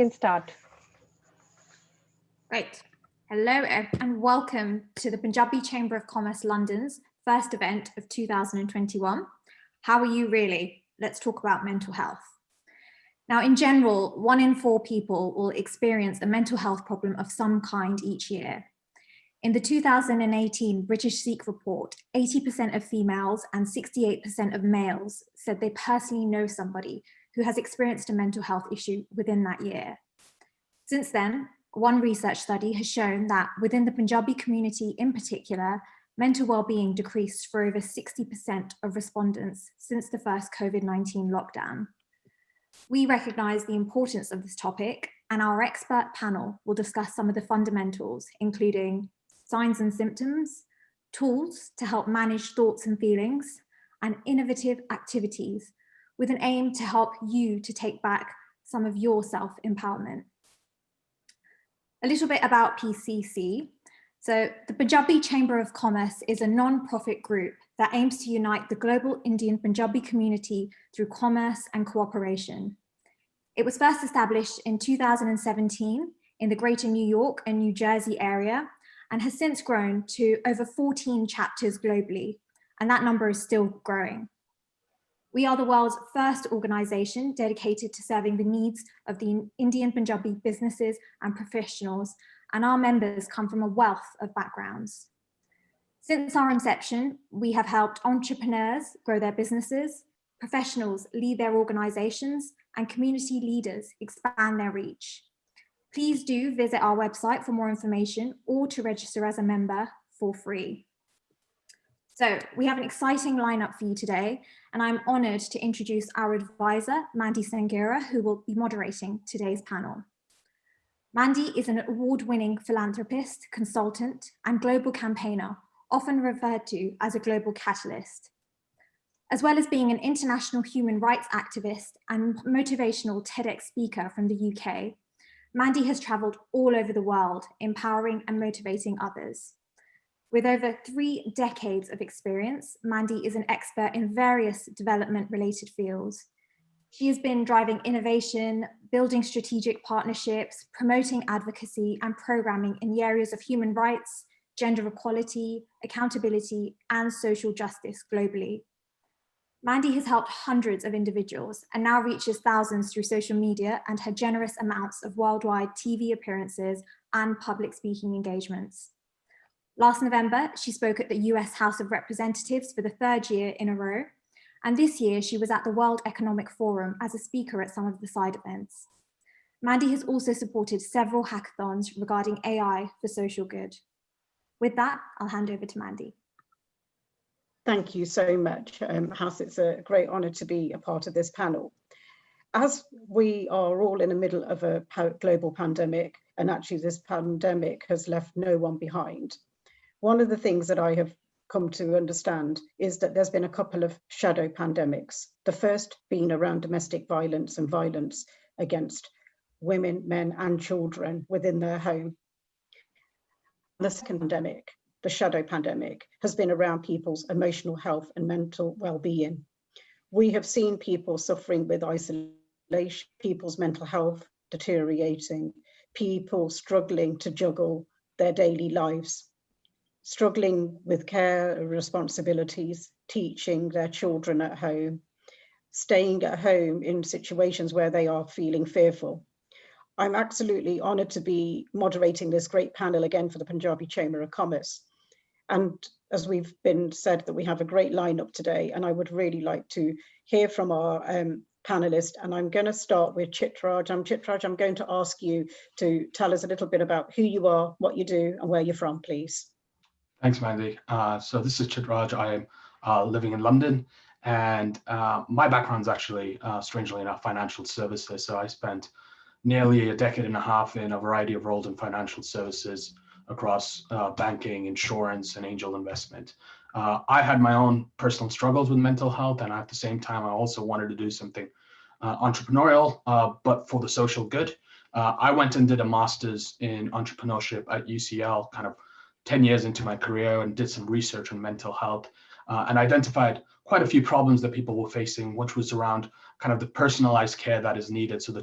can start. Great. Hello and welcome to the Punjabi Chamber of Commerce London's first event of 2021. How are you really? Let's talk about mental health. Now, in general, 1 in 4 people will experience a mental health problem of some kind each year. In the 2018 British Sikh report, 80% of females and 68% of males said they personally know somebody who has experienced a mental health issue within that year. Since then, one research study has shown that within the Punjabi community in particular, mental well-being decreased for over 60% of respondents since the first COVID-19 lockdown. We recognise the importance of this topic, and our expert panel will discuss some of the fundamentals, including signs and symptoms, tools to help manage thoughts and feelings, and innovative activities with an aim to help you to take back some of your self-empowerment. A little bit about PCC. So the Punjabi Chamber of Commerce is a non-profit group that aims to unite the global Indian Punjabi community through commerce and cooperation. It was first established in 2017 in the Greater New York and New Jersey area and has since grown to over 14 chapters globally, and that number is still growing. We are the world's first organisation dedicated to serving the needs of the Indian Punjabi businesses and professionals, and our members come from a wealth of backgrounds. Since our inception, we have helped entrepreneurs grow their businesses, professionals lead their organisations, and community leaders expand their reach. Please do visit our website for more information or to register as a member for free. So we have an exciting lineup for you today, and I'm honoured to introduce our advisor, Mandy Sanghera, who will be moderating today's panel. Mandy is an award-winning philanthropist, consultant, and global campaigner, often referred to as a global catalyst. As well as being an international human rights activist and motivational TEDx speaker from the UK, Mandy has travelled all over the world, empowering and motivating others. With over 3 decades of experience, Mandy is an expert in various development-related fields. She has been driving innovation, building strategic partnerships, promoting advocacy and programming in the areas of human rights, gender equality, accountability, and social justice globally. Mandy has helped hundreds of individuals and now reaches thousands through social media and her generous amounts of worldwide TV appearances and public speaking engagements. Last November, she spoke at the US House of Representatives for the 3rd year in a row, and this year she was at the World Economic Forum as a speaker at some of the side events. Mandy has also supported several hackathons regarding AI for social good. With that, I'll hand over to Mandy. Thank you so much, Has. It's a great honour to be a part of this panel. As we are all in the middle of a global pandemic, and actually this pandemic has left no one behind, one of the things that I have come to understand is that there's been a couple of shadow pandemics. The first being around domestic violence and violence against women, men and children within their home. The second pandemic, the shadow pandemic, has been around people's emotional health and mental well-being. We have seen people suffering with isolation, people's mental health deteriorating, people struggling to juggle their daily lives, struggling with care responsibilities, teaching their children at home, staying at home in situations where they are feeling fearful. I'm absolutely honoured to be moderating this great panel again for the Punjabi Chamber of Commerce. And as we've been said, that we have a great lineup today, and I would really like to hear from our panelists. And I'm going to start with Chitraj. Chitraj, I'm going to ask you to tell us a little bit about who you are, what you do, and where you're from, please. Thanks, Mandy. So this is Chitraj. I am living in London, and my background is actually, strangely enough, financial services. So I spent nearly a decade and a half in a variety of roles in financial services across banking, insurance, and angel investment. I had my own personal struggles with mental health, and at the same time, I also wanted to do something entrepreneurial, but for the social good. I went and did a master's in entrepreneurship at UCL, kind of 10 years into my career, and did some research on mental health and identified quite a few problems that people were facing, which was around kind of the personalized care that is needed. So the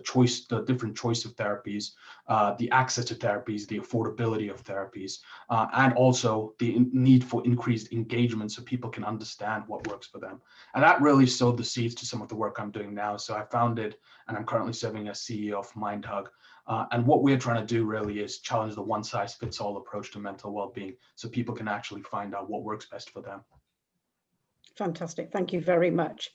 different choice of therapies, the access to therapies, the affordability of therapies, and also the need for increased engagement so people can understand what works for them. And that really sowed the seeds to some of the work I'm doing now. So I founded, and I'm currently serving as CEO of MindHug. And what we're trying to do really is challenge the one-size-fits-all approach to mental well-being so people can actually find out what works best for them. Fantastic, thank you very much.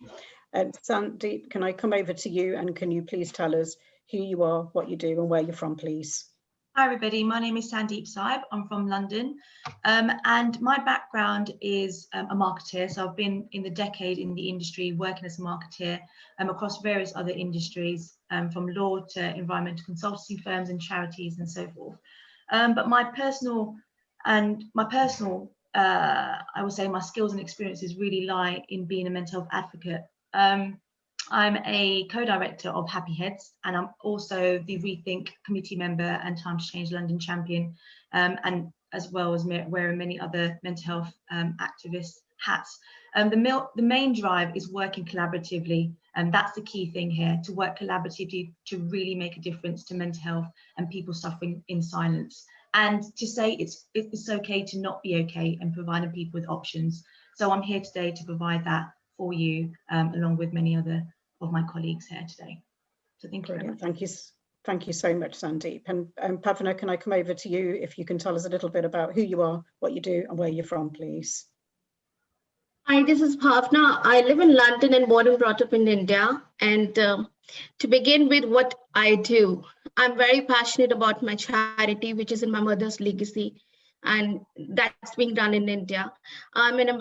Sandeep, can I come over to you, and can you please tell us who you are, what you do, and where you're from, please? Hi everybody, my name is Sandeep Saib, I'm from London, and my background is a marketer. So I've been in the decade in the industry working as a marketer across various other industries, from law to environmental consultancy firms and charities and so forth. But my personal, I would say my skills and experiences really lie in being a mental health advocate. I'm a co-director of Happy Heads, and I'm also the Rethink committee member and Time to Change London champion, and as well as wearing many other mental health activist hats. The main drive is working collaboratively, and that's the key thing here, to work collaboratively to really make a difference to mental health and people suffering in silence, and to say it's okay to not be okay, and providing people with options. So I'm here today to provide that for you, along with many other of my colleagues here today. So thank you very much. Thank you so much, Sandeep. And Pavana, can I come over to you, if you can tell us a little bit about who you are, what you do, and where you're from, please? Hi, this is Bhavna. I live in London and born and brought up in India. And to begin with what I do, I'm very passionate about my charity, which is in my mother's legacy, and that's being done in India. I'm an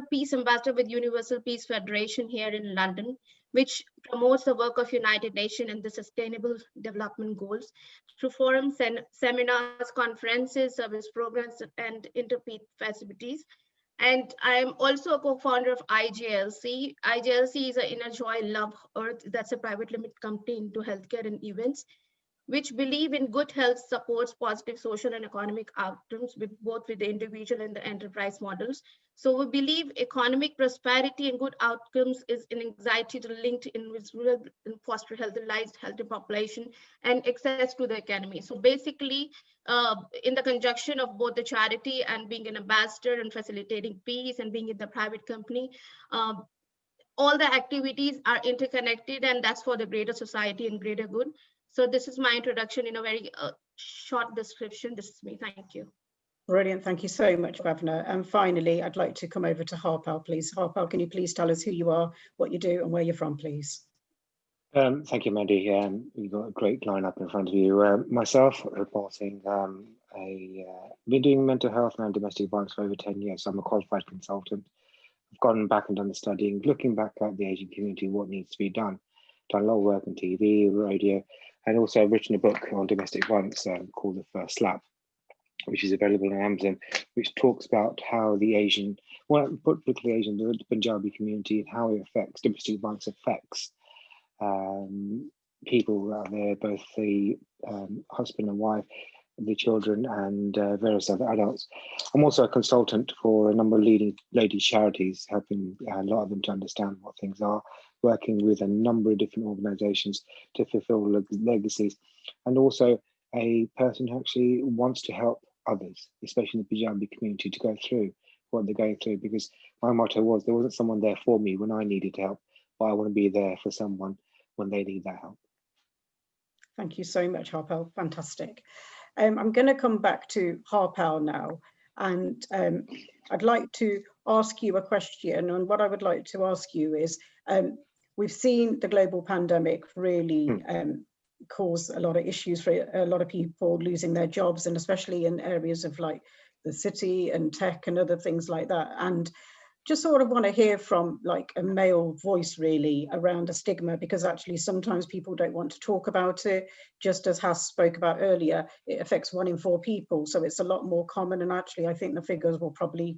peace ambassador with Universal Peace Federation here in London, which promotes the work of United Nations and the Sustainable Development Goals through forums and seminars, conferences, service programs, and interfaith facilities. And I'm also a co-founder of IJLC. IJLC is an Inner Joy Love Earth. That's a private limited company into healthcare and events, which believe in good health supports positive social and economic outcomes with both with the individual and the enterprise models. So we believe economic prosperity and good outcomes is an anxiety linked in with rural and foster healthy lives, healthy population, and access to the economy. So basically, in the conjunction of both the charity and being an ambassador and facilitating peace and being in the private company, all the activities are interconnected, and that's for the greater society and greater good. So this is my introduction in a very short description. This is me. Thank you. Brilliant. Thank you so much, Bhavna. And finally, I'd like to come over to Harpal, please. Harpal, can you please tell us who you are, what you do, and where you're from, please? Thank you, Mandy. You've got a great lineup in front of you. Myself, reporting, been doing mental health and domestic violence for over 10 years. So I'm a qualified consultant. I've gone back and done the studying, looking back at the Asian community, what needs to be done. Done a lot of work on TV, radio, and also I've written a book on domestic violence called The First Slap, which is available on Amazon, which talks about how the Asian, well, particularly Asian, the Punjabi community, and how it affects, domestic violence affects people out there, both the husband and wife, the children, and various other adults. I'm also a consultant for a number of leading ladies' charities, helping a lot of them to understand what things are, working with a number of different organizations to fulfill legacies, and also a person who actually wants to help others, especially in the Punjabi community, to go through what they're going through, because my motto was there wasn't someone there for me when I needed help, but I want to be there for someone when they need that help. Thank you so much, Harpal. Fantastic. I'm going to come back to Harpal now, and I'd like to ask you a question. And what I would like to ask you is, we've seen the global pandemic really cause a lot of issues for a lot of people losing their jobs, and especially in areas of like the city and tech and other things like that. And just sort of want to hear from like a male voice really around a stigma, because actually sometimes people don't want to talk about it. Just as Has spoke about earlier, it affects 1 in 4 people. So it's a lot more common. And actually, I think the figures will probably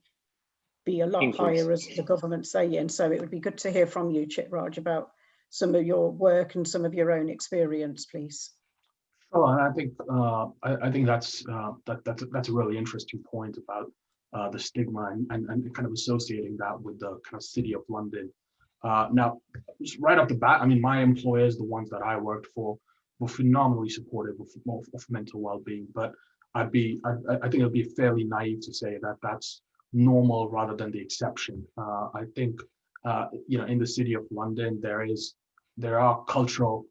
be a lot higher, as the government's saying. So it would be good to hear from you, Chitraj, about some of your work and some of your own experience, please. Oh, and I think that's a really interesting point about the stigma and kind of associating that with the kind of city of London Now, just right off the bat, I mean, my employers, the ones that I worked for, were phenomenally supportive of mental well-being, but I think it'd be fairly naive to say that that's normal rather than the exception. I think in the city of London, there are cultural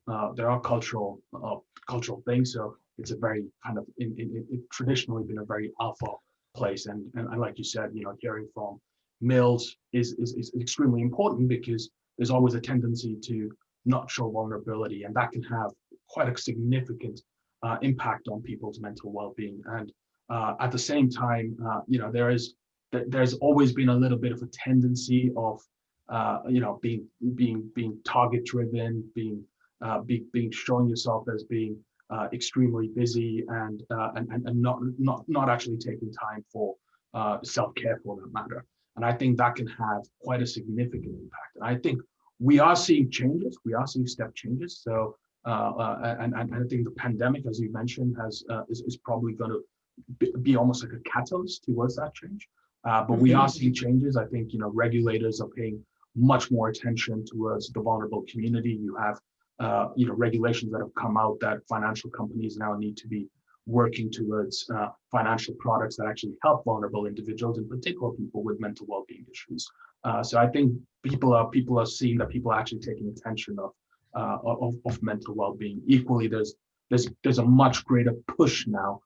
things. So it's a very kind of it traditionally been a very alpha place, and like you said, hearing from males is extremely important, because there's always a tendency to not show vulnerability, and that can have quite a significant impact on people's mental well-being. And at the same time, there's always been a little bit of a tendency of being target driven, being showing yourself as being extremely busy, and not actually taking time for self-care, for that matter. And I think that can have quite a significant impact. And I think we are seeing changes. We are seeing step changes. So and I think the pandemic, as you mentioned, is probably going to be almost like a catalyst towards that change. But we are seeing changes. I think regulators are paying much more attention towards the vulnerable community. You have regulations that have come out that financial companies now need to be working towards financial products that actually help vulnerable individuals, in particular people with mental well-being issues. So I think people are seeing that people are actually taking attention of mental well-being. Equally, there's a much greater push now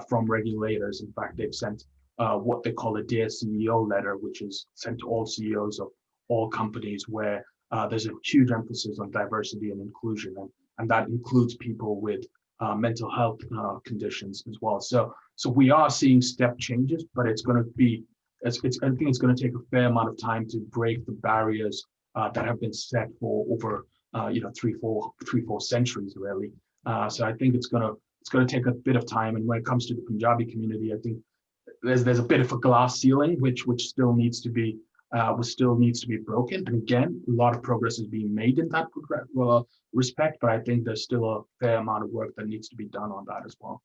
from regulators. In fact, they've sent what they call a Dear CEO letter, which is sent to all CEOs of all companies, where there's a huge emphasis on diversity and inclusion, and that includes people with mental health conditions as well. So we are seeing step changes, but I think it's going to take a fair amount of time to break the barriers that have been set for over three, four centuries, really. So I think it's going to take a bit of time. And when it comes to the Punjabi community, I think there's a bit of a glass ceiling which still needs to be broken. And again, a lot of progress is being made in that respect, but I think there's still a fair amount of work that needs to be done on that as well.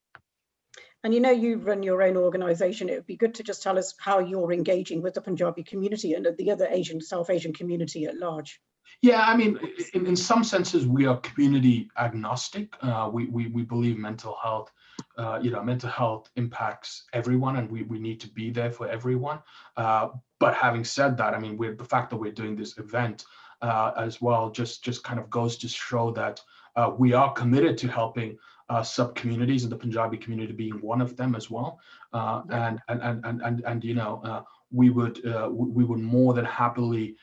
And you run your own organization. It would be good to just tell us how you're engaging with the Punjabi community and the other South Asian community at large. Yeah, I mean, in some senses, we are community agnostic. We believe mental health impacts everyone, and we need to be there for everyone. But having said that, I mean, the fact that we're doing this event as well just kind of goes to show that we are committed to helping sub-communities, and the Punjabi community being one of them as well. We would more than happily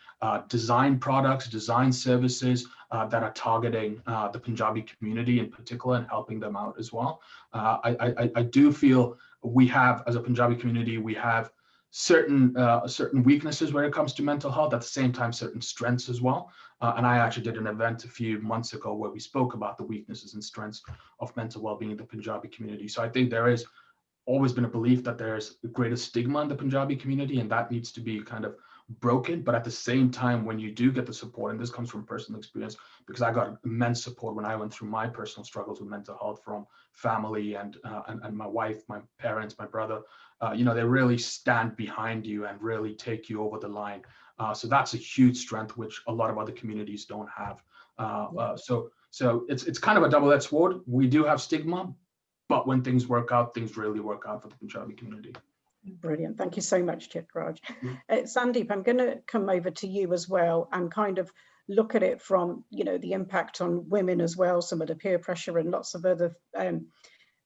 design products, design services that are targeting the Punjabi community in particular, and helping them out as well. I do feel we have, as a Punjabi community, we have certain weaknesses when it comes to mental health, at the same time certain strengths as well. And I actually did an event a few months ago where we spoke about the weaknesses and strengths of mental well-being in the Punjabi community. So I think there is always been a belief that there's a greater stigma in the Punjabi community, and that needs to be kind of broken. But at the same time, when you do get the support, and this comes from personal experience, because I got immense support when I went through my personal struggles with mental health from family and my wife, my parents, my brother, they really stand behind you and really take you over the line. So that's a huge strength, which a lot of other communities don't have. So it's kind of a double-edged sword. We do have stigma, but when things work out, things really work out for the Punjabi community. Brilliant. Thank you so much, Chitraj. Sandeep, I'm going to come over to you as well and kind of look at it from, the impact on women as well, some of the peer pressure and lots of other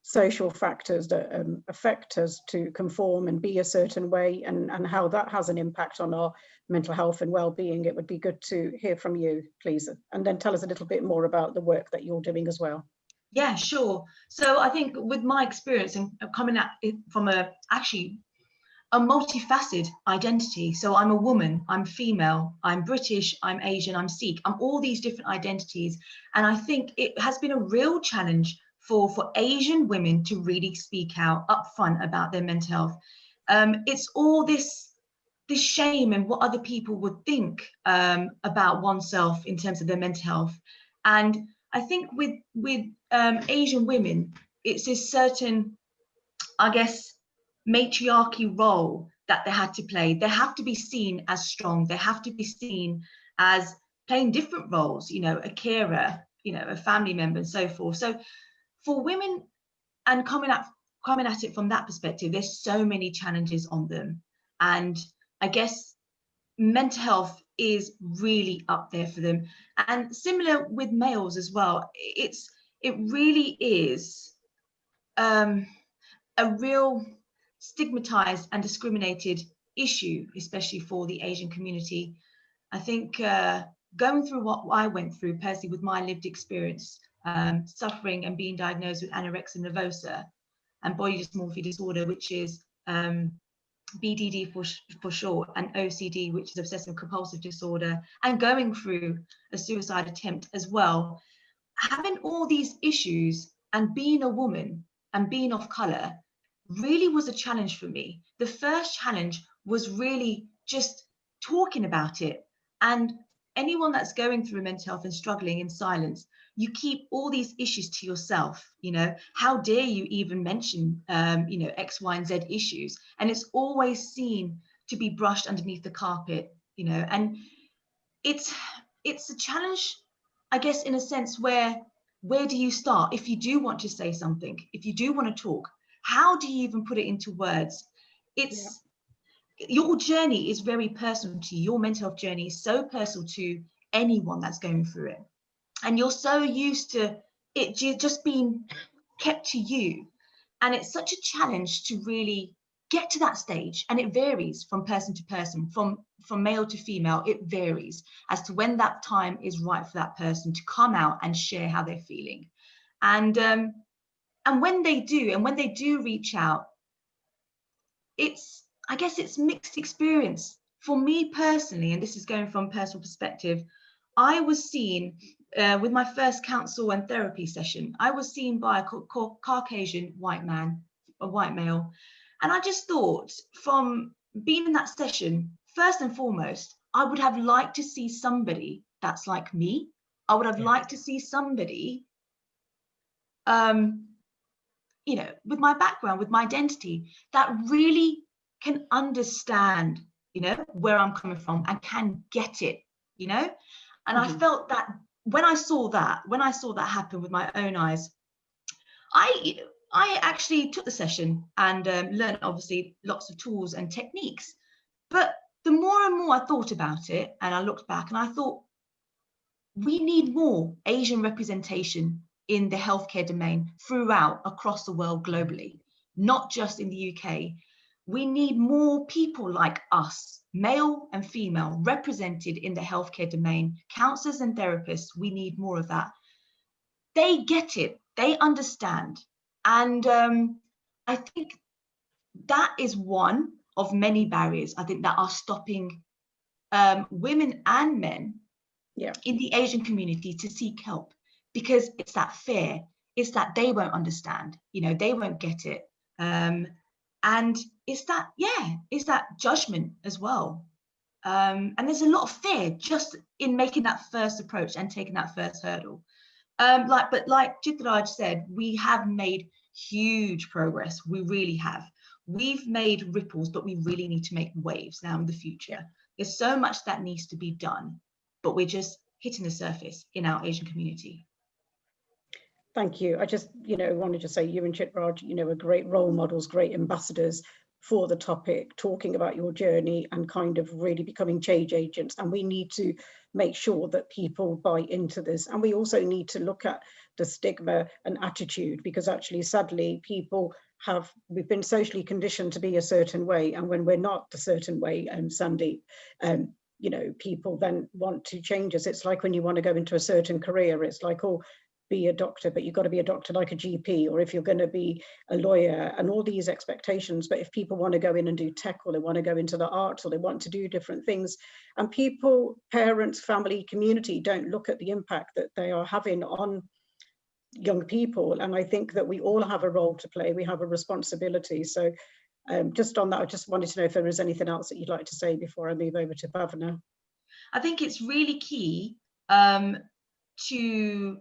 social factors that affect us to conform and be a certain way, and how that has an impact on our mental health and well-being. It would be good to hear from you, please, and then tell us a little bit more about the work that you're doing as well. Yeah, sure. So I think with my experience and coming at it from a multifaceted identity. So I'm a woman, I'm female, I'm British, I'm Asian, I'm Sikh, I'm all these different identities. And I think it has been a real challenge for Asian women to really speak out upfront about their mental health. It's all this shame and what other people would think about oneself in terms of their mental health. And I think with Asian women, it's this certain, matriarchy role that they had to play. They have to be seen as strong. They have to be seen as playing different roles, you know, a carer, you know, a family member and so forth. So for women, and coming at it from that perspective, there's so many challenges on them. And I guess mental health is really up there for them. And similar with males as well. It really is a real stigmatized and discriminated issue, especially for the Asian community. I think going through what I went through personally with my lived experience, suffering and being diagnosed with anorexia nervosa and body dysmorphia disorder, which is BDD for short, and OCD, which is obsessive compulsive disorder, and going through a suicide attempt as well. Having all these issues and being a woman and being of color really was a challenge for me. The first challenge was really just talking about it. And anyone that's going through mental health and struggling in silence, you keep all these issues to yourself. You know, how dare you even mention, you know, X, Y, and Z issues? And it's always seen to be brushed underneath the carpet, you know, and it's a challenge, I guess, in a sense where do you start? If you do want to say something, if you do want to talk, how do you even put it into words? It's your journey is very personal to you. Your mental health journey is so personal to anyone that's going through it. And you're so used to it just being kept to you. And it's such a challenge to really get to that stage. And it varies from person to person, from male to female. It varies as to when that time is right for that person to come out and share how they're feeling. And when they do reach out, I guess it's mixed experience. For me personally, and this is going from personal perspective, I was seen with my first counsel and therapy session, I was seen by a Caucasian white man, a white male. And I just thought, from being in that session, first and foremost, I would have liked to see somebody that's like me. I would have liked to see somebody, you know, with my background, with my identity, that really can understand, you know, where I'm coming from and can get it, you know. And I felt that when I saw that happen with my own eyes, I actually took the session and learned obviously lots of tools and techniques. But the more and more I thought about it, and I looked back and I thought, we need more Asian representation in the healthcare domain throughout, across the world, globally, not just in the UK. We need more people like us, male and female, represented in the healthcare domain. Counselors and therapists, we need more of that. They get it, they understand. And I think that is one of many barriers, I think, that are stopping women and men in the Asian community to seek help, because it's that fear, it's that they won't understand, you know, they won't get it. And it's that judgment as well. And there's a lot of fear just in making that first approach and taking that first hurdle. But like Chitraj said, we have made huge progress. We really have. We've made ripples, but we really need to make waves now in the future. There's so much that needs to be done, but we're just hitting the surface in our Asian community. Thank you. I just, you know, wanted to say you and Chitraj, you know, are great role models, great ambassadors for the topic, talking about your journey and kind of really becoming change agents. And we need to make sure that people buy into this. And we also need to look at the stigma and attitude, because actually, sadly, we've been socially conditioned to be a certain way. And when we're not a certain way, Sandeep, you know, people then want to change us. It's like when you want to go into a certain career, it's like, oh, be a doctor, but you've got to be a doctor like a GP, or if you're going to be a lawyer, and all these expectations. But if people want to go in and do tech, or they want to go into the arts, or they want to do different things, and people, parents, family, community don't look at the impact that they are having on young people. And I think that we all have a role to play. We have a responsibility. So just on that, I just wanted to know if there was anything else that you'd like to say before I move over to Bhavna. I think it's really key to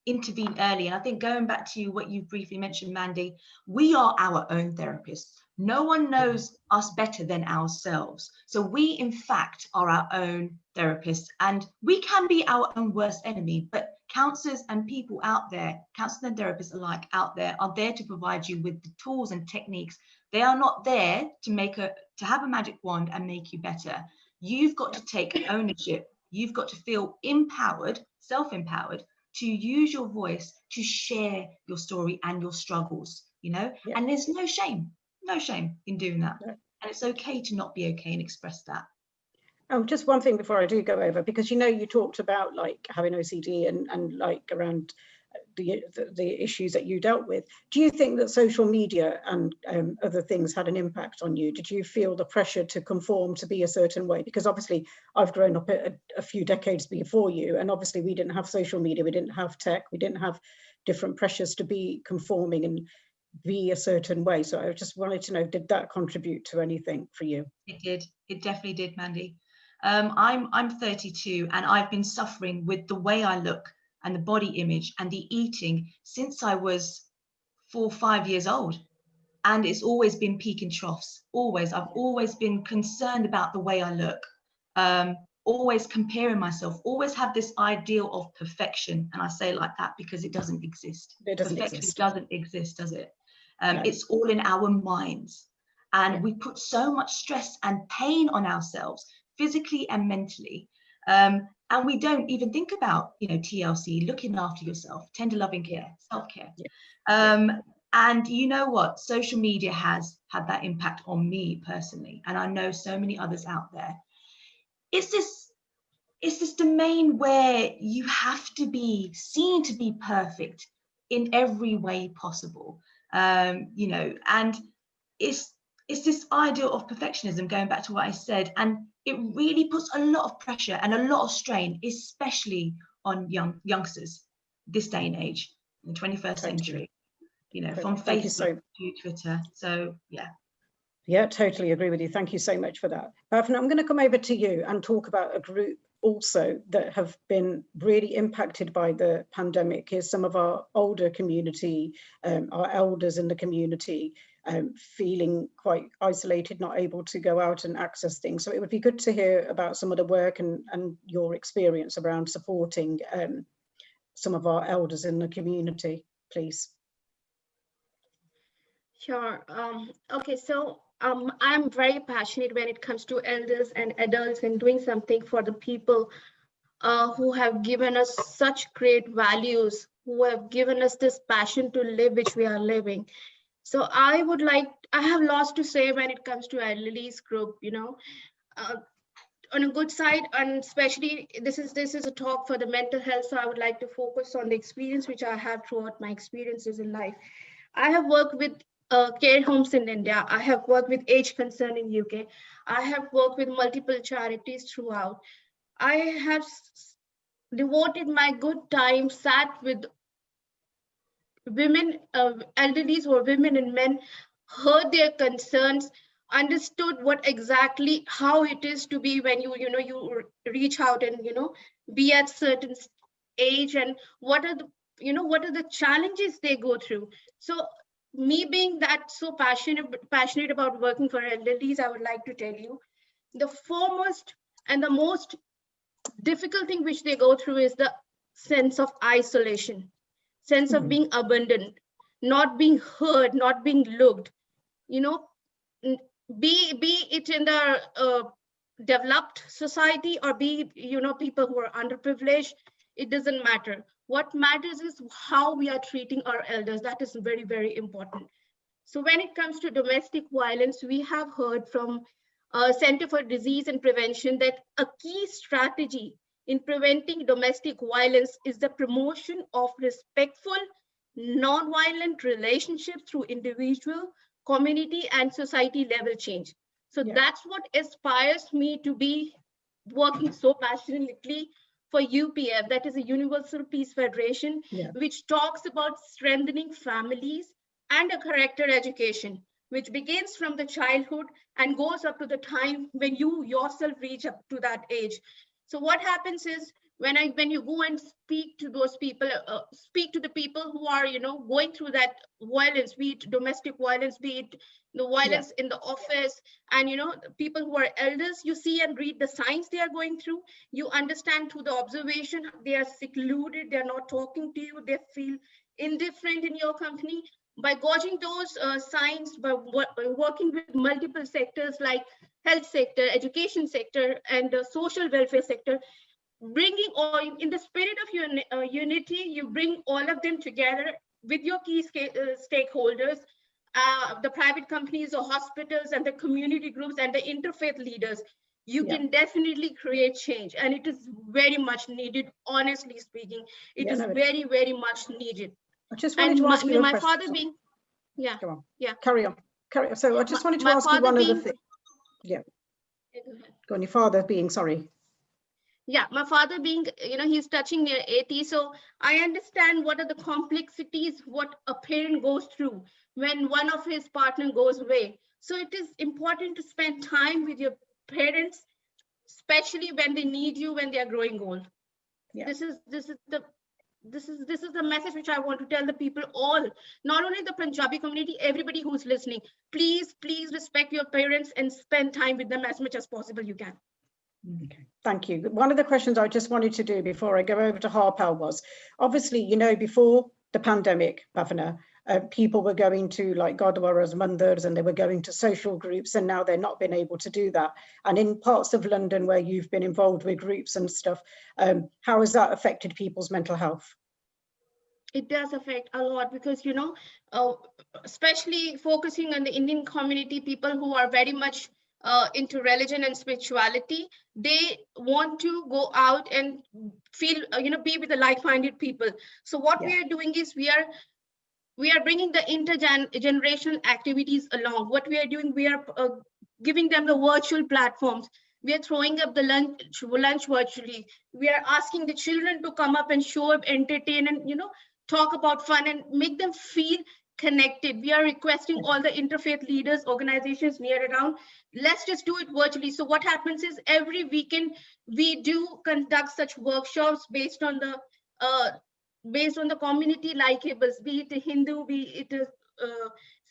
intervene early. And I think going back to what you briefly mentioned, Mandy, we are our own therapists. No one knows us better than ourselves. So we, in fact, are our own therapists, and we can be our own worst enemy. But counsellors and people out there, counsellors and therapists alike out there, are there to provide you with the tools and techniques. They are not there to have a magic wand and make you better. You've got to take ownership. You've got to feel empowered, self-empowered, to use your voice to share your story and your struggles, you know. And there's no shame in doing that. And it's okay to not be okay and express that. Just one thing before I do go over, because, you know, you talked about like having OCD and like around the issues that you dealt with. Do you think that social media and other things had an impact on you? Did you feel the pressure to conform, to be a certain way? Because obviously I've grown up a few decades before you, and obviously we didn't have social media, we didn't have tech, we didn't have different pressures to be conforming and be a certain way. So I just wanted to know, did that contribute to anything for you? It did. It definitely did, Mandy. I'm 32, and I've been suffering with the way I look and the body image and the eating since I was 4 or 5 years old. And it's always been peak and troughs. Always. I've always been concerned about the way I look. Always comparing myself, always have this ideal of perfection. And I say it like that because it doesn't exist. Perfection doesn't exist, does it? No. It's all in our minds. And we put so much stress and pain on ourselves, physically and mentally. And we don't even think about, you know, TLC, looking after yourself, tender loving care, self-care. And you know what? Social media has had that impact on me personally. And I know so many others out there. It's this domain where you have to be seen to be perfect in every way possible. You know, and it's this ideal of perfectionism, going back to what I said, and it really puts a lot of pressure and a lot of strain, especially on youngsters this day and age, in the 21st century, you know, from Facebook to Twitter. So yeah, totally agree with you. Thank you so much for that. Bhavna, I'm going to come over to you and talk about a group also that have been really impacted by the pandemic. Is some of our older community, our elders in the community, feeling quite isolated, not able to go out and access things. So it would be good to hear about some of the work and your experience around supporting some of our elders in the community, please. Sure. Okay, so I'm very passionate when it comes to elders and adults and doing something for the people who have given us such great values, who have given us this passion to live, which we are living. So I have lots to say when it comes to elderly's group, you know, on a good side, and especially this is a talk for the mental health. So I would like to focus on the experience which I have throughout my experiences in life. I have worked with care homes in India. I have worked with Age Concern in UK. I have worked with multiple charities throughout. I have devoted my good time, sat with women, elderlies or women and men, heard their concerns, understood what exactly how it is to be when you reach out and be at certain age, and what are the challenges they go through. So me being that so passionate about working for elderlies, I would like to tell you the foremost and the most difficult thing which they go through is the sense of isolation, sense of being abandoned, not being heard, not being looked. Be it in the developed society or be people who are underprivileged, it doesn't matter. What matters is how we are treating our elders. That is very, very important. So when it comes to domestic violence, we have heard from Center for Disease and Prevention that a key strategy in preventing domestic violence is the promotion of respectful, non-violent relationships through individual, community, and society level change. So that's what inspires me to be working so passionately for UPF, that is a Universal Peace Federation, which talks about strengthening families and a character education, which begins from the childhood and goes up to the time when you yourself reach up to that age. So what happens is when you go and speak to those people, speak to the people who are, going through that violence, be it domestic violence, be it the violence in the office, and people who are elders, you see and read the signs they are going through. You understand through the observation, they are secluded, they're not talking to you, they feel indifferent in your company. By gauging those signs, by working with multiple sectors like health sector, education sector, and the social welfare sector, bringing all in the spirit of unity, you bring all of them together with your key stakeholders, the private companies or hospitals and the community groups and the interfaith leaders. You can definitely create change, and it is very much needed. Honestly speaking, it is very, very much needed. I just wanted to ask you a question. Father being, Go on. Carry on. So I just wanted to ask you one other thing. Go on. Your father being, sorry. Yeah, my father being, he's touching near 80. So I understand what are the complexities, what a parent goes through when one of his partner goes away. So it is important to spend time with your parents, especially when they need you, when they are growing old. This is the message which I want to tell the people all, not only the Punjabi community, everybody who's listening. Please respect your parents and spend time with them as much as possible you can. Okay, thank you. One of the questions I just wanted to do before I go over to Harpal was, obviously, before the pandemic, Bhavana, people were going to like Gurdwaras, mandars, and they were going to social groups, and now they're not been able to do that. And in parts of London where you've been involved with groups and stuff, how has that affected people's mental health? It does affect a lot because, especially focusing on the Indian community, people who are very much into religion and spirituality, they want to go out and feel, be with the like-minded people. So what we are doing is we are bringing the intergenerational activities along. What we are doing, we are giving them the virtual platforms. We are throwing up the lunch virtually. We are asking the children to come up and show up, entertain, and talk about fun and make them feel connected. We are requesting all the interfaith leaders, organizations near around, let's just do it virtually. So what happens is every weekend we do conduct such workshops based on the community likeables, be it a Hindu, be it a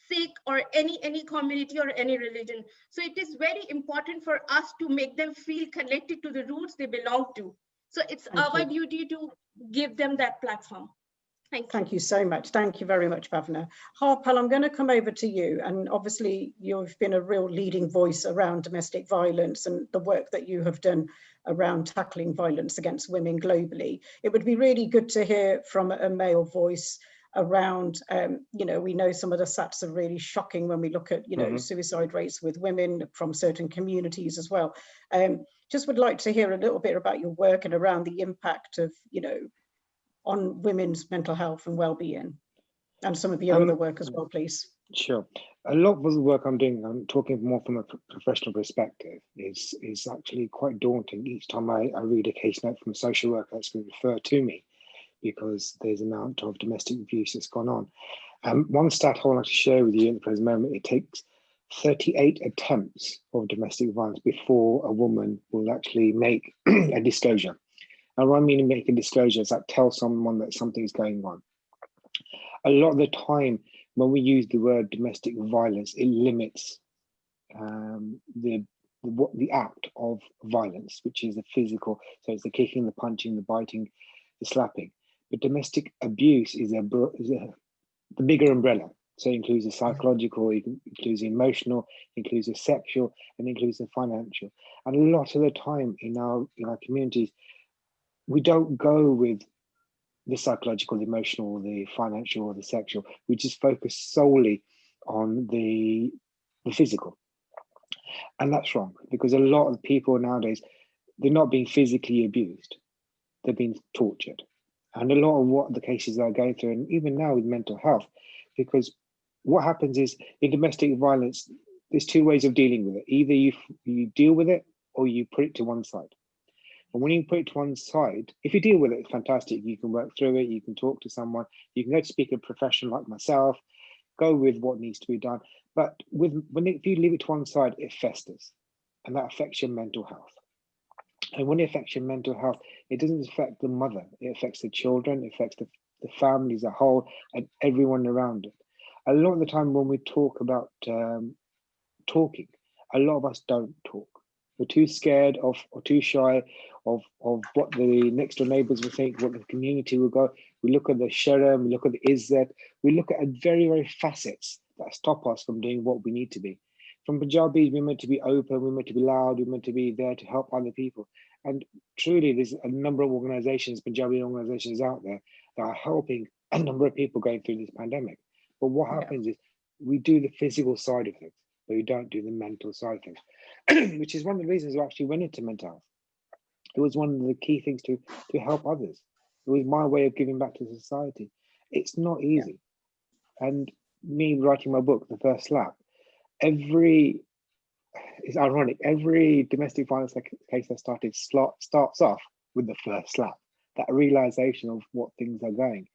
Sikh, or any community or any religion. So it is very important for us to make them feel connected to the roots they belong to. So it's our duty to give them that platform. Thank you so much. Thank you very much, Bhavana. Harpal, I'm going to come over to you. And obviously, you've been a real leading voice around domestic violence and the work that you have done around tackling violence against women globally. It would be really good to hear from a male voice around, we know some of the stats are really shocking when we look at, suicide rates with women from certain communities as well. Just would like to hear a little bit about your work and around the impact of, on women's mental health and well-being, and some of your other work as well, please. Sure. A lot of the work I'm doing, I'm talking more from a professional perspective, is actually quite daunting each time I read a case note from a social worker that's been referred to me, because there's an amount of domestic abuse that's gone on. One stat I want to share with you at the present moment, it takes 38 attempts of domestic violence before a woman will actually make a disclosure. And what I mean make a disclosure is that tell someone that something is going on. A lot of the time, when we use the word domestic violence, it limits the act of violence, which is the physical. So it's the kicking, the punching, the biting, the slapping. But domestic abuse is the bigger umbrella. So it includes the psychological, it includes the emotional, it includes the sexual, and includes the financial. And a lot of the time in our communities, we don't go with the psychological, the emotional, the financial, or the sexual. We just focus solely on the physical. And that's wrong, because a lot of people nowadays, they're not being physically abused, they're being tortured. And a lot of what the cases are going through, and even now with mental health, because what happens is in domestic violence, there's two ways of dealing with it. Either you deal with it or you put it to one side. And when you put it to one side, if you deal with it, it's fantastic. You can work through it, you can talk to someone, you can go to speak to a professional like myself, go with what needs to be done. But if you leave it to one side, it festers, and that affects your mental health. And when it affects your mental health, it doesn't affect the mother, it affects the children, it affects the family as a whole and everyone around it. A lot of the time when we talk about talking, a lot of us don't talk. We're too scared of or too shy of what the next door neighbors will think, what the community will go. We look at the sharam, we look at the izzat, we look at very, very facets that stop us from doing what we need to be. From Punjabis, we're meant to be open, we're meant to be loud, we're meant to be there to help other people. And truly, there's a number of organizations, Punjabi organizations out there that are helping a number of people going through this pandemic. But what happens is we do the physical side of things, but we don't do the mental side of things, which is one of the reasons I actually went into mental health. It was one of the key things to help others. It was my way of giving back to society. It's not easy. And me writing my book, The First Slap, it's ironic, every domestic violence case I started starts off with the first slap, that realization of what things are going.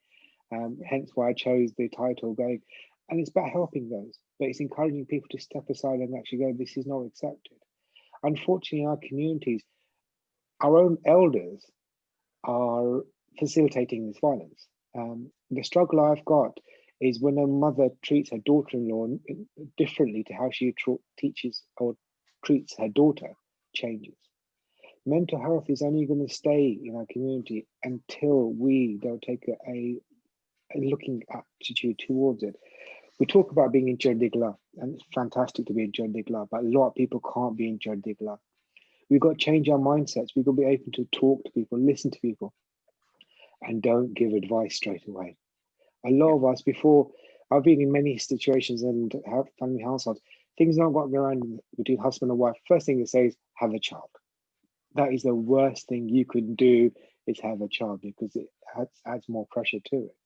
Hence why I chose the title going. And it's about helping those, but it's encouraging people to step aside and actually go, this is not accepted. Unfortunately, in our communities, our own elders are facilitating this violence. The struggle I've got is when a mother treats her daughter-in-law differently to how she teaches or treats her daughter changes. Mental health is only going to stay in our community until we don't take a looking attitude towards it. We talk about being in Jardigla, and it's fantastic to be in Jardigla, but a lot of people can't be in Jardigla. We've got to change our mindsets. We've got to be able to talk to people, listen to people, and don't give advice straight away. A lot of us, before, I've been in many situations and have family households, things not got around between husband and wife. First thing they say is have a child. That is the worst thing you could do, is have a child, because it adds more pressure to it.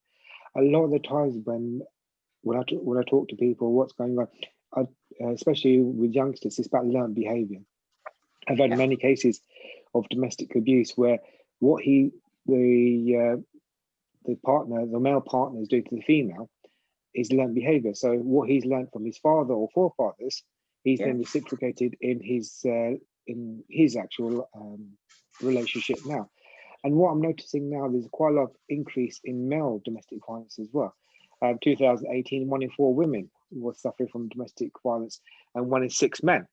A lot of the times when I talk to people, what's going on, especially with youngsters, it's about learned behavior. I've had many cases of domestic abuse where what the male partner is doing to the female is learned behavior. So what he's learned from his father or forefathers, he's then reciprocated in his actual relationship now. And what I'm noticing now, there's quite a lot of increase in male domestic violence as well. 2018, 1 in 4 women was suffering from domestic violence, and 1 in 6 men.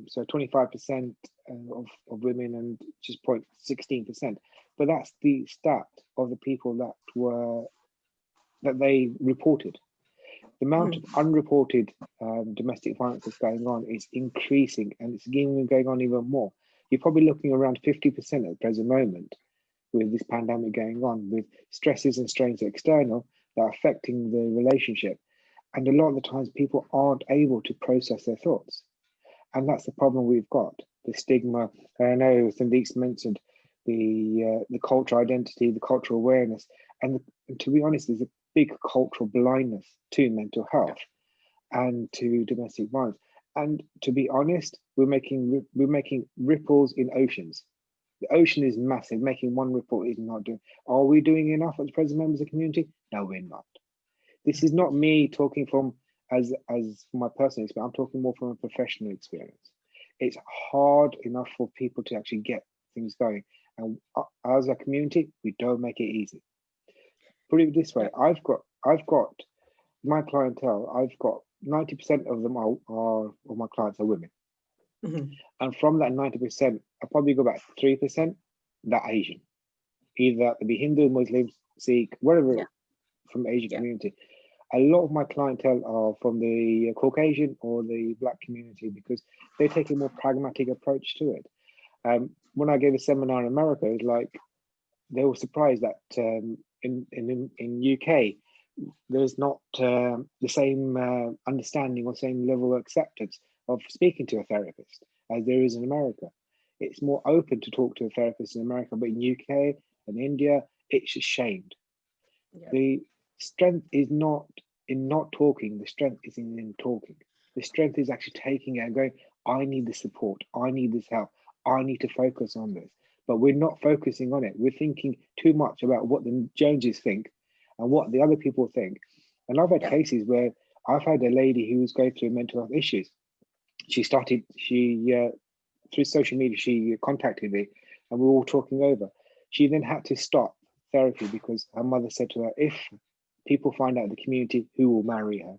So 25% of women and just 0.16%. But that's the stat of the people that they reported. The amount of unreported domestic violence that's going on is increasing, and it's going on even more. You're probably looking around 50% at the present moment with this pandemic going on, with stresses and strains external that are affecting the relationship. And a lot of the times people aren't able to process their thoughts. And that's the problem we've got, the stigma. I know Sandeep's mentioned the cultural identity, the cultural awareness. And to be honest, there's a big cultural blindness to mental health and to domestic violence. And to be honest, we're making ripples in oceans. The ocean is massive. Making one ripple is not doing. Are we doing enough as present members of the community? No, we're not. This is not me talking from as my personal experience. I'm talking more from a professional experience. It's hard enough for people to actually get things going, and as a community, we don't make it easy. Put it this way: I've got my clientele. I've got 90% of them are my clients are women. And from that 90%, I probably got about 3% that are Asian, either they be Hindu, Muslim, Sikh, whatever, from Asian community. A lot of my clientele are from the Caucasian or the Black community because they take a more pragmatic approach to it. When I gave a seminar in America, it was like they were surprised that in UK there's not the same understanding or same level of acceptance of speaking to a therapist as there is in America. It's more open to talk to a therapist in America, but in UK and India, it's shamed. The strength is not in not talking, the strength is in talking. The strength is actually taking it and going, I need the support, I need this help, I need to focus on this. But we're not focusing on it. We're thinking too much about what the Joneses think and what the other people think. And I've had cases where I've had a lady who was going through mental health issues. She through social media, she contacted me and we were all talking over. She then had to stop therapy because her mother said to her, if people find out in the community, who will marry her?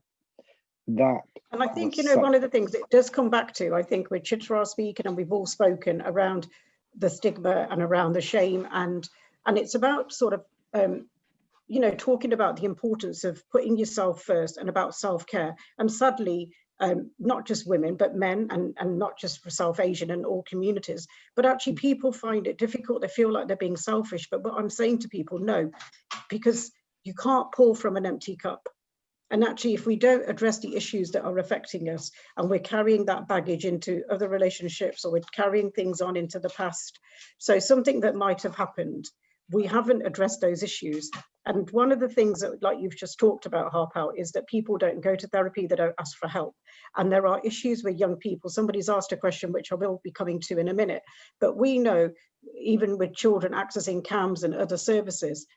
That. And I think, you know, one of the things it does come back to, I think with Chitra speaking, and we've all spoken around the stigma and around the shame, and it's about sort of, you know, talking about the importance of putting yourself first and about self-care. And sadly, not just women, but men, and not just for South Asian and all communities, but actually people find it difficult. They feel like they're being selfish. But what I'm saying to people, no, because you can't pour from an empty cup. And actually, if we don't address the issues that are affecting us, and we're carrying that baggage into other relationships, or we're carrying things on into the past, so something that might have happened, we haven't addressed those issues. And one of the things that, like you've just talked about, Harpal, is that people don't go to therapy, they don't ask for help. And there are issues with young people. Somebody's asked a question, which I will be coming to in a minute, but we know, even with children accessing CAMS and other services,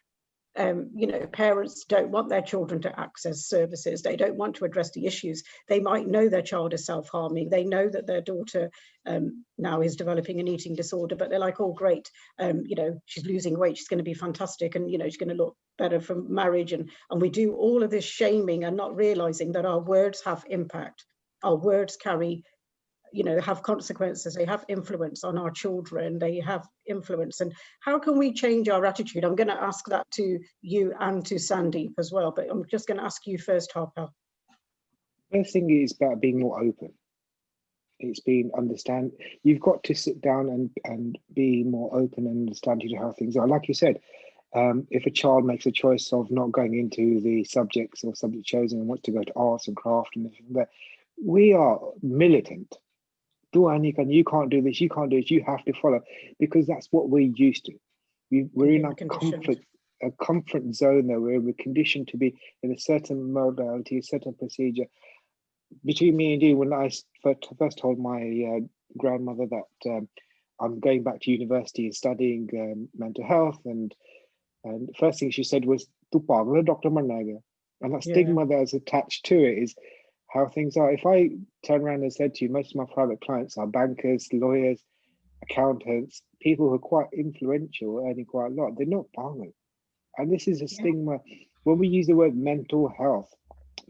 you know, parents don't want their children to access services. They don't want to address the issues. They might know their child is self-harming. They know that their daughter now is developing an eating disorder, but they're like, oh, great, you know, she's losing weight, she's going to be fantastic, and, you know, she's going to look better from marriage. And we do all of this shaming and not realizing that our words have impact. Our words carry, you know, have consequences. They have influence on our children. They have influence. And how can we change our attitude? I'm going to ask that to you and to Sandeep as well, but I'm just going to ask you first, Harpal. First thing is about being more open. It's being understand. You've got to sit down and be more open and understand how things are. Like you said, if a child makes a choice of not going into the subjects or subject chosen and wants to go to arts and craft and everything there, we are militant. You can't do this, you can't do this, you have to follow, because that's what we're used to. We're in a comfort zone there, where we're conditioned to be in a certain modality, a certain procedure. Between me and you, when I first told my grandmother that I'm going back to university and studying mental health, and first thing she said was, "Tu pagal, Dr. Mannaga." And that stigma that's attached to it is how things are. If I turn around and said to you, most of my private clients are bankers, lawyers, accountants, people who are quite influential, earning quite a lot, they're not pagal. And this is a stigma. When we use the word mental health,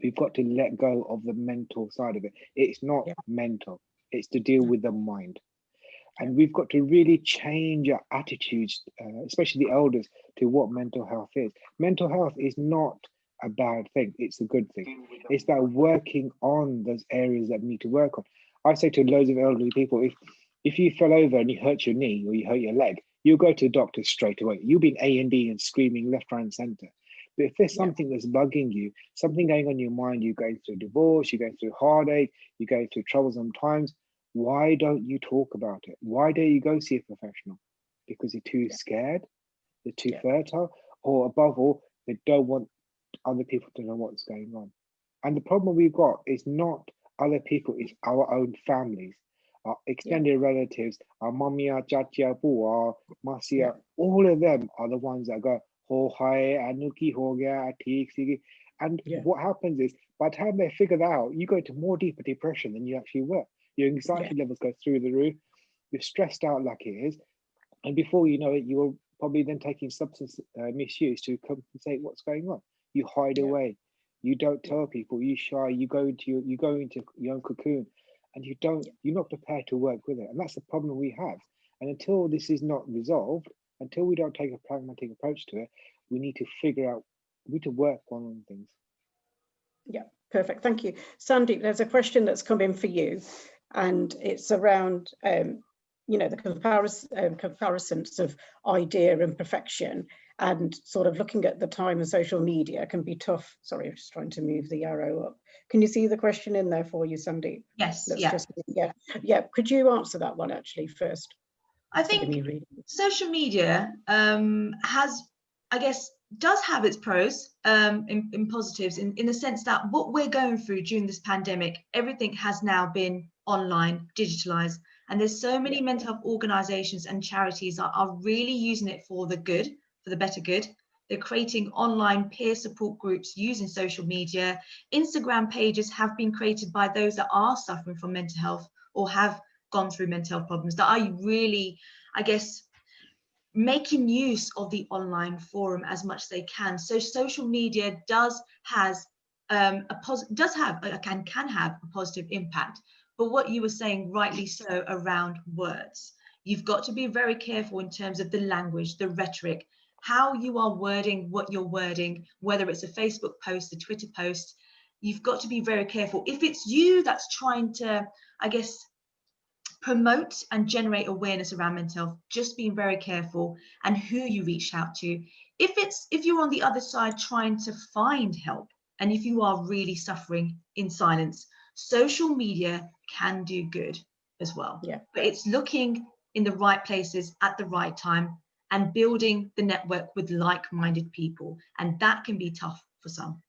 we've got to let go of the mental side of it. It's not mental, it's to deal with the mind. And we've got to really change our attitudes, especially the elders, to what mental health is. Mental health is not a bad thing, it's a good thing. It's about working on those areas that we need to work on. I say to loads of elderly people, if you fell over and you hurt your knee or you hurt your leg, you'll go to the doctor straight away. You'll be in A&E and screaming left, right, and center. But if there's something that's bugging you, something going on in your mind, you're going through a divorce, you're going through heartache, you're going through troublesome times, why don't you talk about it? Why don't you go see a professional? Because you're too scared, they're too fertile, or above all, they don't want other people to know what's going on. And the problem we've got is not other people, it's our own families, our extended relatives, our mamia, chacha, bua, masia, all of them are the ones that go, ho hai, anuki ho gaya, theek sigi. And what happens is, by the time they figure that out, you go to more deeper depression than you actually were. Your anxiety levels go through the roof, you're stressed out like it is, and before you know it, you're probably then taking substance misuse to compensate what's going on. You hide away, you don't tell people, you shy, you go into your own cocoon, and you're not prepared to work with it. And that's the problem we have. And until this is not resolved, until we don't take a pragmatic approach to it, we need to work on things. Yeah, perfect, thank you. Sandeep, there's a question that's come in for you, and it's around you know, the comparisons of idea and perfection, and sort of looking at the time of social media can be tough. Sorry, I'm just trying to move the arrow up. Can you see the question in there for you, Sandeep? Yes. Could you answer that one actually first? I think social media does have its pros in positives, in the sense that what we're going through during this pandemic, everything has now been online, digitalized, and there's so many mental health organizations and charities are really using it for the good, for the better good. They're creating online peer support groups using social media. Instagram pages have been created by those that are suffering from mental health or have gone through mental health problems that are really, I guess, making use of the online forum as much as they can. So social media can have a positive impact. But what you were saying, rightly so, around words, you've got to be very careful in terms of the language, the rhetoric, how you are wording what you're wording, whether it's a Facebook post, a Twitter post. You've got to be very careful. If it's you that's trying to, I guess, promote and generate awareness around mental health, just being very careful and who you reach out to. If you're on the other side trying to find help, and if you are really suffering in silence, social media can do good as well. Yeah. But it's looking in the right places at the right time and building the network with like-minded people, and that can be tough for some.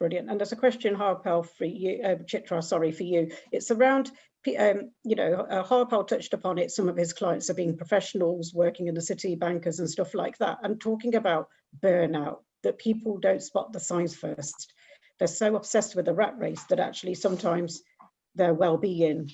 Brilliant. And there's a question, Harpal, for you, Chitra, sorry, for you. It's around, Harpal touched upon it. Some of his clients are being professionals working in the city, bankers and stuff like that, and talking about burnout, that people don't spot the signs first. They're so obsessed with the rat race that actually sometimes their well-being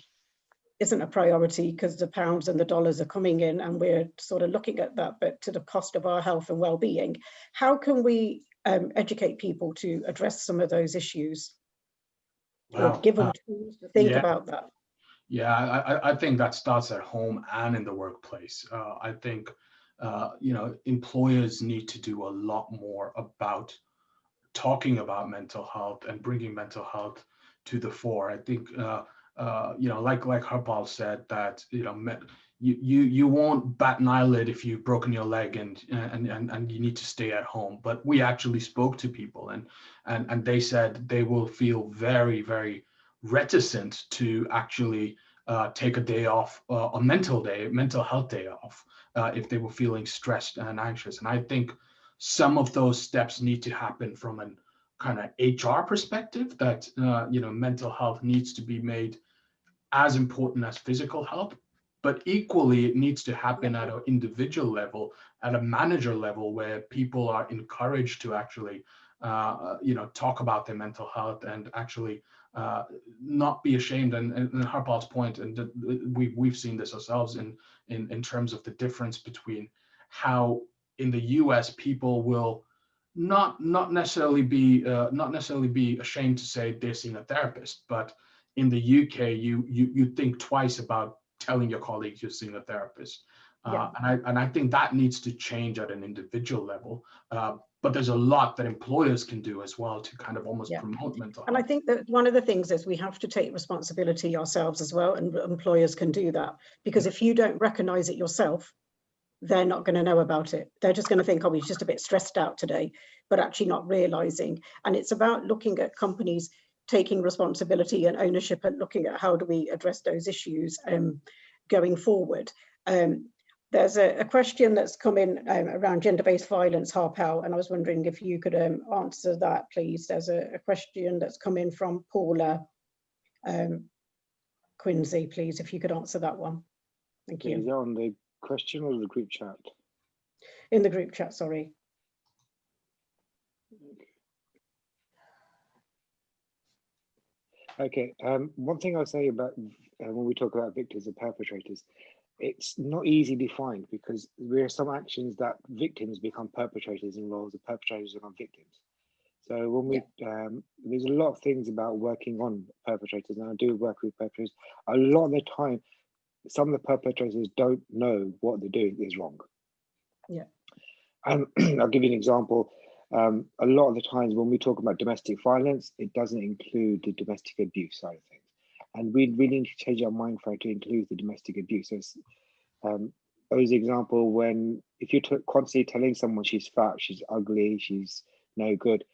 isn't a priority because the pounds and the dollars are coming in and we're sort of looking at that, but to the cost of our health and well-being. How can we educate people to address some of those issues? Wow. Or give them tools to think about that? Yeah, I think that starts at home and in the workplace. I think, employers need to do a lot more about talking about mental health and bringing mental health to the fore. I think, like Harpal said, that, you won't bat an eyelid if you've broken your leg and you need to stay at home. But we actually spoke to people and they said they will feel very, very reticent to actually take a day off, a mental health day off, if they were feeling stressed and anxious. And I think some of those steps need to happen from an kind of HR perspective, that mental health needs to be made as important as physical health, but equally it needs to happen at an individual level, at a manager level, where people are encouraged to actually talk about their mental health and actually not be ashamed. And Harpal's point, and we've seen this ourselves in terms of the difference between how in the US people will not necessarily be ashamed to say they're seeing a therapist, but in the UK you think twice about telling your colleagues you're seeing a therapist. And I think that needs to change at an individual level. But there's a lot that employers can do as well to kind of almost promote mental health. And I think that one of the things is we have to take responsibility ourselves as well, and employers can do that, because if you don't recognize it yourself, they're not going to know about it. They're just going to think, oh, he's just a bit stressed out today, but actually not realizing. And it's about looking at companies taking responsibility and ownership and looking at how do we address those issues going forward. There's a question that's come in around gender-based violence, Harpal, and I was wondering if you could answer that, please. There's a question that's come in from Paula Quincy, please, if you could answer that one. Thank you. Is that on the question or the group chat? In the group chat, sorry. Okay, one thing I'll say about when we talk about victims and perpetrators, it's not easily defined, because there are some actions that victims become perpetrators in roles and perpetrators become victims. So when we, there's a lot of things about working on perpetrators, and I do work with perpetrators. A lot of the time, some of the perpetrators don't know what they're doing is wrong. Yeah. I'll give you an example. A lot of the times when we talk about domestic violence, it doesn't include the domestic abuse side of things. And we really need to change our mind frame to include the domestic abuse. So, as an example, if you're constantly telling someone she's fat, she's ugly, she's no good,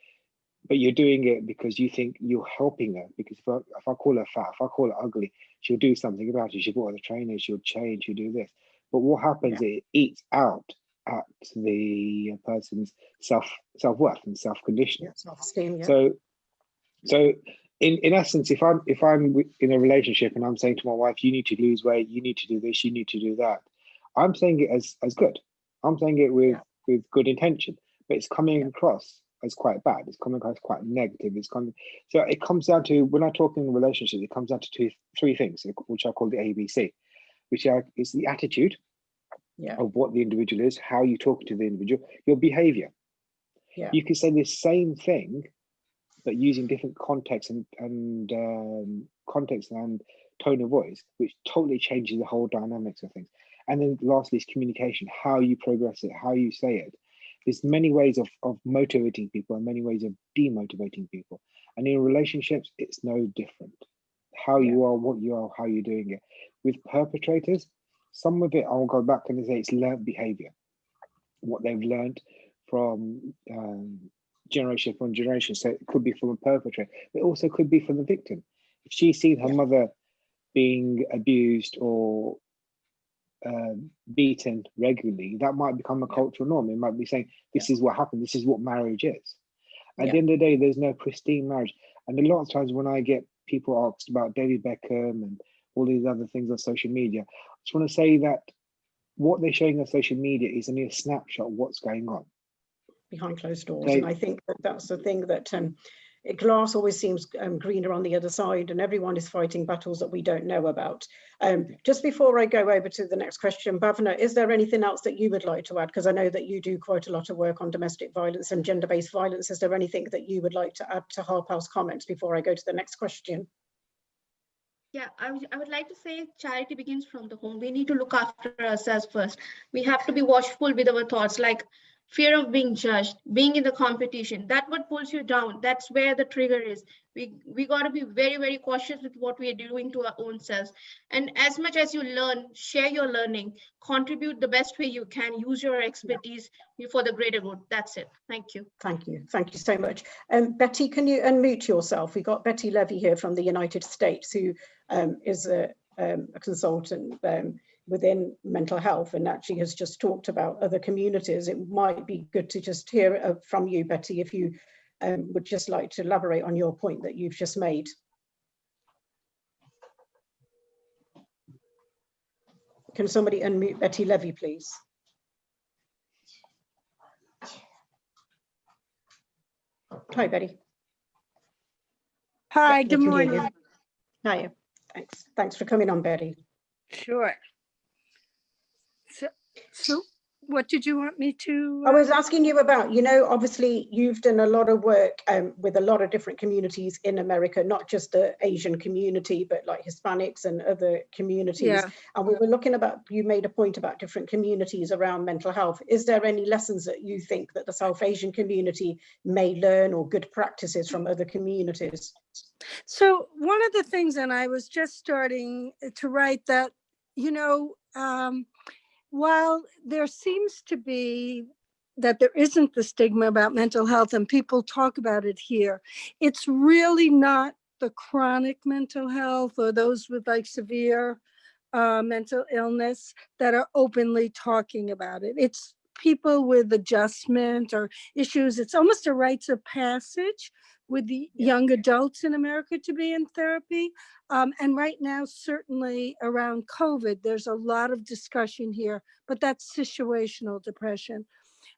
but you're doing it because you think you're helping her, because if I call her fat, if I call her ugly, she'll do something about it. She'll go on the trainer, she'll change, she'll do this. But what happens, it eats out at the person's self-worth and self-conditioning. Self-esteem, So in essence, if I'm in a relationship and I'm saying to my wife, you need to lose weight, you need to do this, you need to do that, I'm saying it as good. I'm saying it with good intention, but it's coming across as quite bad. It's coming across quite negative. So it comes down to, when I talk in relationships, it comes down to three things, which I call the ABC, which is the attitude of what the individual is, how you talk to the individual, your behavior. You can say the same thing, but using different context and context and tone of voice, which totally changes the whole dynamics of things. And then lastly is communication, how you progress it, how you say it. There's many ways of motivating people and many ways of demotivating people. And in relationships, it's no different. How you are, what you are, how you're doing it. With perpetrators, some of it, I'll go back and say it's learned behavior. What they've learned from generation upon generation. So it could be from a perpetrator, but it also could be from the victim. If she's seen her mother being abused or beaten regularly, that might become a cultural norm. It might be saying, this is what happened, this is what marriage is. At the end of the day, there's no pristine marriage. And a lot of times when I get people asked about David Beckham and all these other things on social media, I just want to say that what they're showing on social media is only a snapshot of what's going on behind closed doors. And I think that that's the thing, that glass always seems greener on the other side, and everyone is fighting battles that we don't know about. Just before I go over to the next question, Bhavna, is there anything else that you would like to add? Because I know that you do quite a lot of work on domestic violence and gender-based violence. Is there anything that you would like to add to Harpal's comments before I go to the next question? Yeah, I would like to say charity begins from the home. We need to look after ourselves first. We have to be watchful with our thoughts, like fear of being judged, being in the competition. That's what pulls you down. That's where the trigger is. We got to be very, very cautious with what we are doing to our own selves. And as much as you learn, share your learning, contribute the best way you can, use your expertise for the greater good. That's it. Thank you. Thank you. Thank you so much. Betty, can you unmute yourself? We've got Betty Levy here from the United States, who is a consultant within mental health, and actually has just talked about other communities. It might be good to just hear from you, Betty, if you would just like to elaborate on your point that you've just made. Can somebody unmute Betty Levy, please? Hi, Betty. Hi, good morning. Hi, thanks for coming on, Betty. Sure. So what did you want me to? I was asking you about, obviously you've done a lot of work with a lot of different communities in America, not just the Asian community, but like Hispanics and other communities. Yeah. And we were looking about, you made a point about different communities around mental health. Is there any lessons that you think that the South Asian community may learn, or good practices from other communities? So one of the things, and I was just starting to write that, while there seems to be that there isn't the stigma about mental health and people talk about it here, it's really not the chronic mental health or those with like severe mental illness that are openly talking about it. It's people with adjustment or issues. It's almost a rites of passage with the young adults in America to be in therapy. And right now, certainly around COVID, there's a lot of discussion here, but that's situational depression.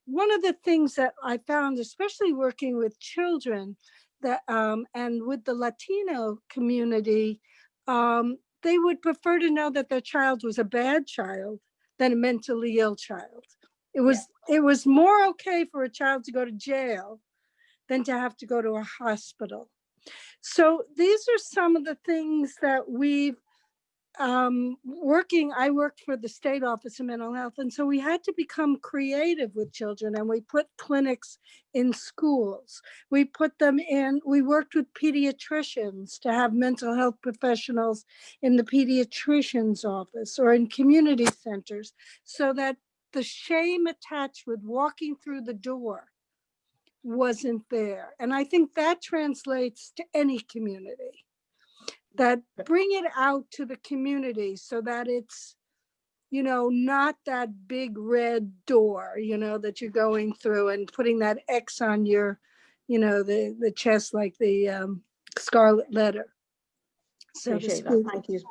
One of the things that I found, especially working with children that and with the Latino community, they would prefer to know that their child was a bad child than a mentally ill child. It was more okay for a child to go to jail than to have to go to a hospital. So these are some of the things that we've I worked for the state office of mental health. And so we had to become creative with children, and we put clinics in schools. We put them in, we worked with pediatricians to have mental health professionals in the pediatrician's office or in community centers, so that the shame attached with walking through the door wasn't there. And I think that translates to any community, that bring it out to the community so that it's, not that big red door, that you're going through and putting that X on your, the chest, like the scarlet letter. So appreciate that. Thank you.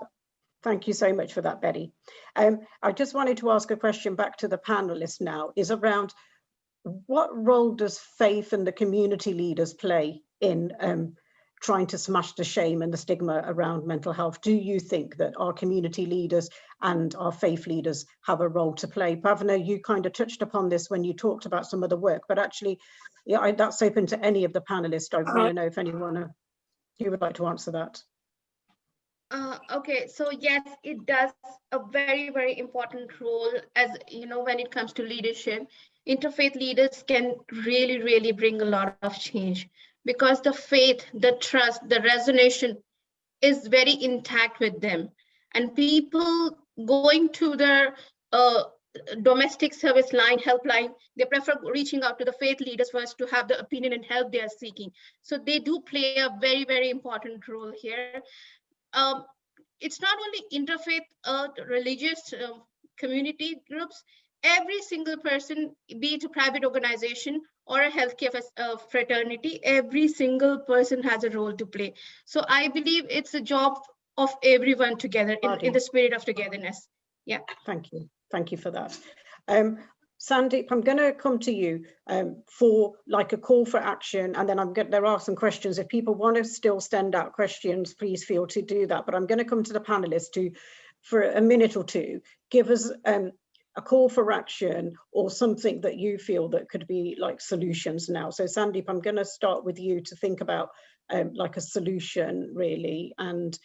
Thank you so much for that, Betty. I just wanted to ask a question back to the panelists now, is around what role does faith and the community leaders play in trying to smash the shame and the stigma around mental health? Do you think that our community leaders and our faith leaders have a role to play? Bhavna, you kind of touched upon this when you talked about some of the work, but actually, yeah, that's open to any of the panelists. I want to know if anyone you would like to answer that. Okay, so yes, it does a very, very important role, as you know, when it comes to leadership. Interfaith leaders can really, really bring a lot of change, because the faith, the trust, the resonation is very intact with them. And people going to their domestic service line, helpline, they prefer reaching out to the faith leaders first to have the opinion and help they are seeking. So they do play a very, very important role here. It's not only interfaith religious community groups. Every single person, be it a private organization or a healthcare fraternity, every single person has a role to play. So I believe it's a job of everyone together in the spirit of togetherness. Yeah. Thank you for that. Sandeep, I'm going to come to you for like a call for action, and then there are some questions. If people want to still send out questions, please feel to do that. But I'm going to come to the panelists to, for a minute or two, give us a call for action or something that you feel that could be like solutions now. So Sandeep, I'm going to start with you to think about like a solution really, and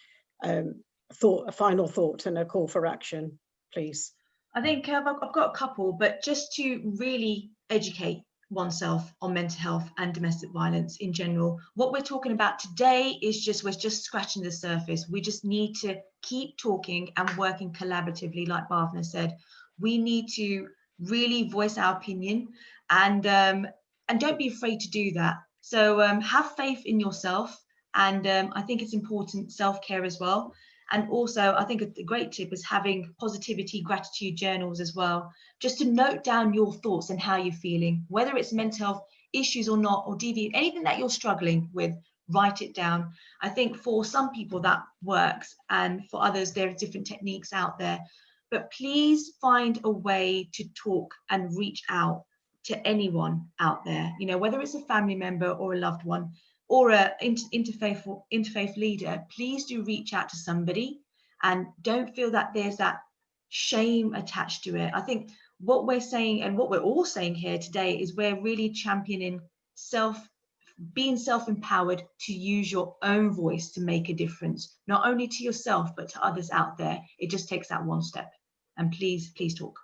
a final thought and a call for action, please. I think I've got a couple, but just to really educate oneself on mental health and domestic violence in general. What we're talking about today is we're just scratching the surface. We just need to keep talking and working collaboratively, like Bhavna said. We need to really voice our opinion, and don't be afraid to do that. So have faith in yourself, and I think it's important self-care as well. And also, I think a great tip is having positivity, gratitude journals as well, just to note down your thoughts and how you're feeling, whether it's mental health issues or not, or DV, anything that you're struggling with, write it down. I think for some people that works, and for others, there are different techniques out there. But please find a way to talk and reach out to anyone out there, you know, whether it's a family member or a loved one, or an interfaith leader. Please do reach out to somebody, and don't feel that there's that shame attached to it. I think what we're saying, and what we're all saying here today, is we're really championing being self-empowered to use your own voice to make a difference, not only to yourself, but to others out there. It just takes that one step. And please talk.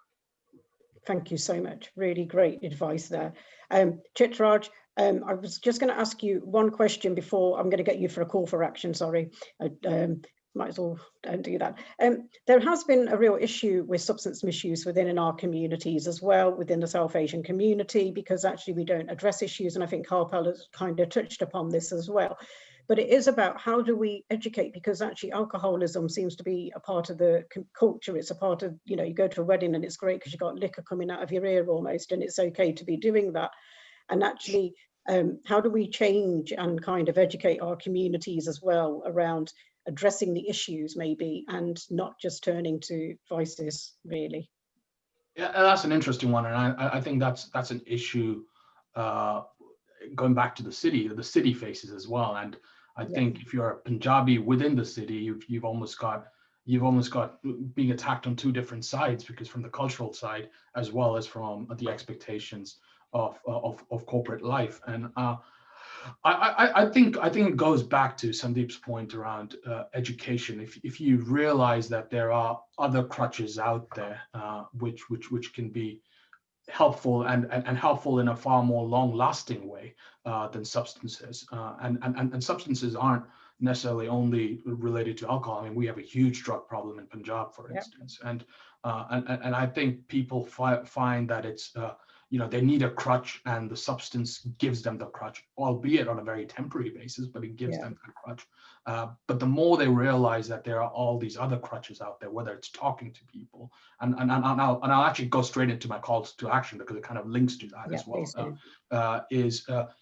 Thank you so much. Really great advice there. Chitraj, I was just going to ask you one question before I'm going to get you for a call for action. Sorry, might as well do that. There has been a real issue with substance misuse within our communities as well, within the South Asian community, because actually we don't address issues. And I think Harpal has kind of touched upon this as well. But it is about how do we educate, because actually alcoholism seems to be a part of the culture. It's a part of, you know, you go to a wedding and it's great because you've got liquor coming out of your ear almost, and it's okay to be doing that. And actually, how do we change and kind of educate our communities as well around addressing the issues maybe, and not just turning to vices really? Yeah, that's an interesting one. And I think that's an issue going back to the city faces as well. And I think if you're a Punjabi within the city, you've almost got being attacked on two different sides, because from the cultural side as well as from the expectations of corporate life. And I think it goes back to Sandeep's point around education. If you realize that there are other crutches out there which can be helpful and helpful in a far more long-lasting way than substances, and substances aren't necessarily only related to alcohol. I mean, we have a huge drug problem in Punjab, for instance, and I think people find that it's they need a crutch, and the substance gives them the crutch, albeit on a very temporary basis, but it gives them the crutch. But the more they realize that there are all these other crutches out there, whether it's talking to people, and I'll actually go straight into my calls to action, because it kind of links to that as well.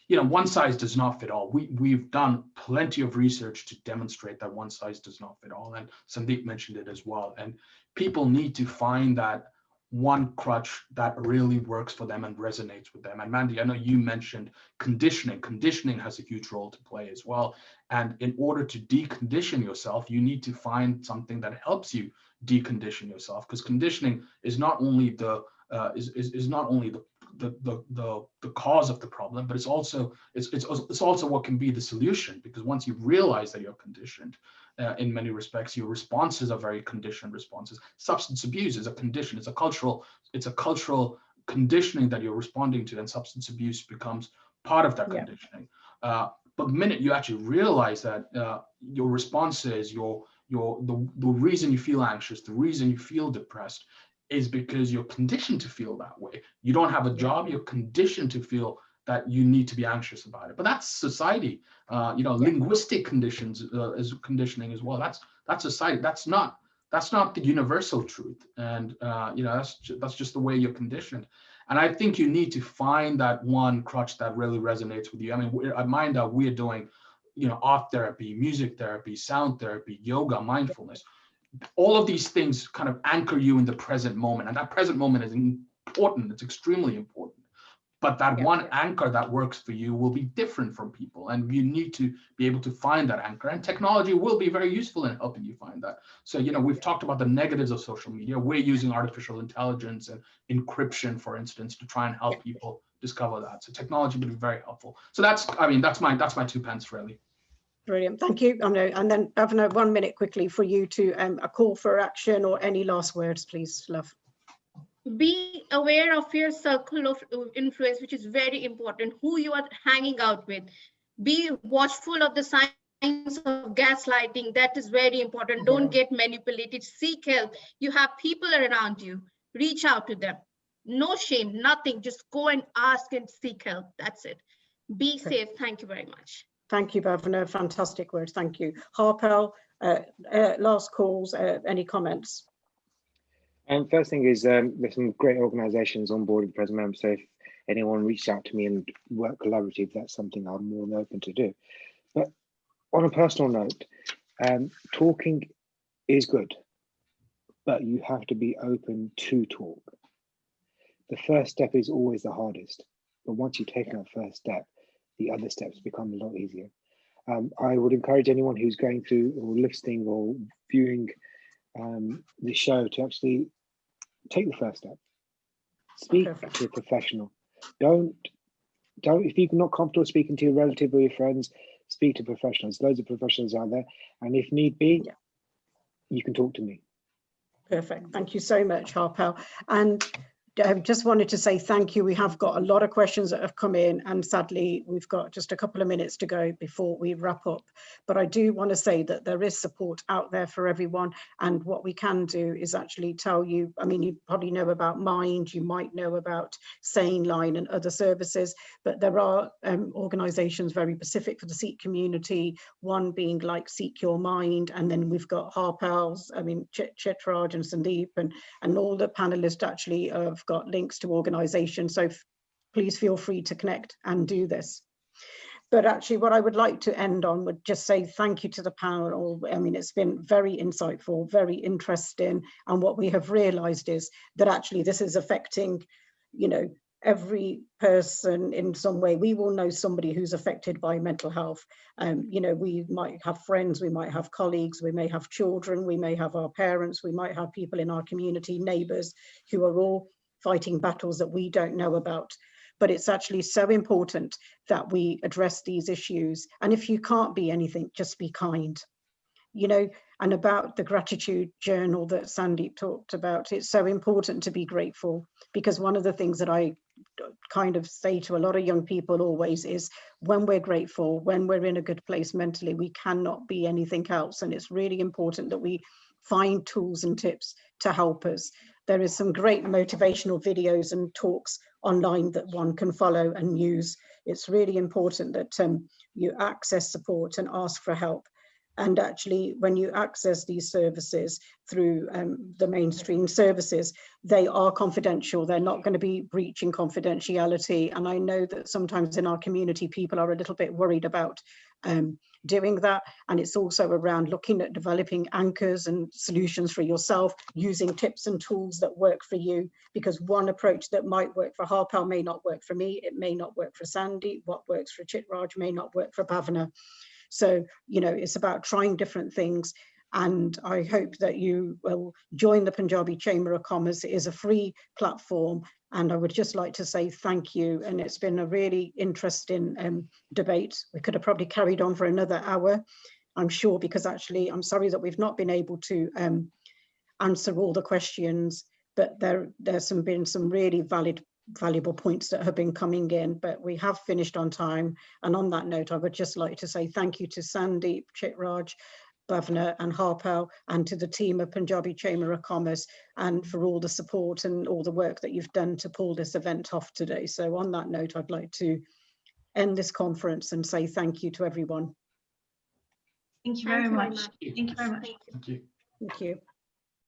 One size does not fit all. We've done plenty of research to demonstrate that one size does not fit all, and Sandeep mentioned it as well. And people need to find that one crutch that really works for them and resonates with them. And Mandy, I know you mentioned conditioning. Conditioning has a huge role to play as well. And in order to decondition yourself, you need to find something that helps you decondition yourself, because conditioning is not only the the cause of the problem, but it's also what can be the solution. Because once you realize that you're conditioned, in many respects, your responses are very conditioned responses. Substance abuse is a condition. It's a cultural conditioning that you're responding to, and substance abuse becomes part of that conditioning. But the minute you actually realize that your responses, the reason you feel anxious, the reason you feel depressed, is because you're conditioned to feel that way. You don't have a job, you're conditioned to feel that you need to be anxious about it. But that's society, linguistic conditions as conditioning as well. That's society. That's not the universal truth. And that's just the way you're conditioned. And I think you need to find that one crutch that really resonates with you. I mean, I mind that we're doing, art therapy, music therapy, sound therapy, yoga, mindfulness. All of these things kind of anchor you in the present moment, and that present moment is important. It's extremely important. But that one anchor that works for you will be different from people, and you need to be able to find that anchor. And technology will be very useful in helping you find that. So, we've talked about the negatives of social media. We're using artificial intelligence and encryption, for instance, to try and help people discover that. So technology would be very helpful. So that's my 2 pence, really. Brilliant, thank you. And then Bhavna, 1 minute quickly for you to a call for action or any last words, please, love. Be aware of your circle of influence, which is very important, who you are hanging out with. Be watchful of the signs of gaslighting. That is very important. Don't get manipulated. Seek help. You have people around you. Reach out to them. No shame, nothing. Just go and ask and seek help. That's it. Be safe. Thank you very much. Thank you, Bhavna. Fantastic words. Thank you. Harpal, last calls. Any comments? First thing is there's some great organisations on board with the present member. So if anyone reached out to me and work collaborative, that's something I'm more than open to do. But on a personal note, talking is good, but you have to be open to talk. The first step is always the hardest, but once you've taken that first step, the other steps become a lot easier. I would encourage anyone who's going through or listening or viewing the show to actually take the first step. Speak to a professional. Don't if you're not comfortable speaking to your relative or your friends, speak to professionals. Loads of professionals out there, and if need be, you can talk to me. Perfect. Thank you so much, Harpal. And I just wanted to say thank you. We have got a lot of questions that have come in, and sadly we've got just a couple of minutes to go before we wrap up. But I do want to say that there is support out there for everyone, and what we can do is actually tell you, I mean, you probably know about Mind, you might know about Sane Line and other services, but there are organisations very specific for the Sikh community, one being like Seek Your Mind, and then we've got Harpal's, I mean, Chitraj and Sandeep and all the panelists actually have got links to organizations, so please feel free to connect and do this. But actually what I would like to end on would just say thank you to the panel. I mean, it's been very insightful, very interesting, and what we have realized is that actually this is affecting, every person in some way. We will know somebody who's affected by mental health. We might have friends, we might have colleagues, we may have children, we may have our parents, we might have people in our community, neighbors, who are all fighting battles that we don't know about. But it's actually so important that we address these issues. And if you can't be anything, just be kind. And about the gratitude journal that Sandeep talked about, it's so important to be grateful, because one of the things that I kind of say to a lot of young people always is, when we're grateful, when we're in a good place mentally, we cannot be anything else. And it's really important that we find tools and tips to help us. There is some great motivational videos and talks online that one can follow and use. It's really important that you access support and ask for help. And actually, when you access these services through the mainstream services, they are confidential. They're not going to be breaching confidentiality. And I know that sometimes in our community, people are a little bit worried about doing that. And it's also around looking at developing anchors and solutions for yourself, using tips and tools that work for you, because one approach that might work for Harpal may not work for me, it may not work for Sandy, what works for Chitraj may not work for Bhavna. So, you know, it's about trying different things. And I hope that you will join the Punjabi Chamber of Commerce. It is a free platform. And I would just like to say thank you. And it's been a really interesting debate. We could have probably carried on for another hour, I'm sure, because actually, I'm sorry that we've not been able to answer all the questions, but there's been some really valuable points that have been coming in, but we have finished on time. And on that note, I would just like to say thank you to Sandeep, Chitraj, Bhavna and Harpal, and to the team of Punjabi Chamber of Commerce, and for all the support and all the work that you've done to pull this event off today. So on that note, I'd like to end this conference and say thank you to everyone. Thank you very much. Thank you very much. Thank you. Thank you.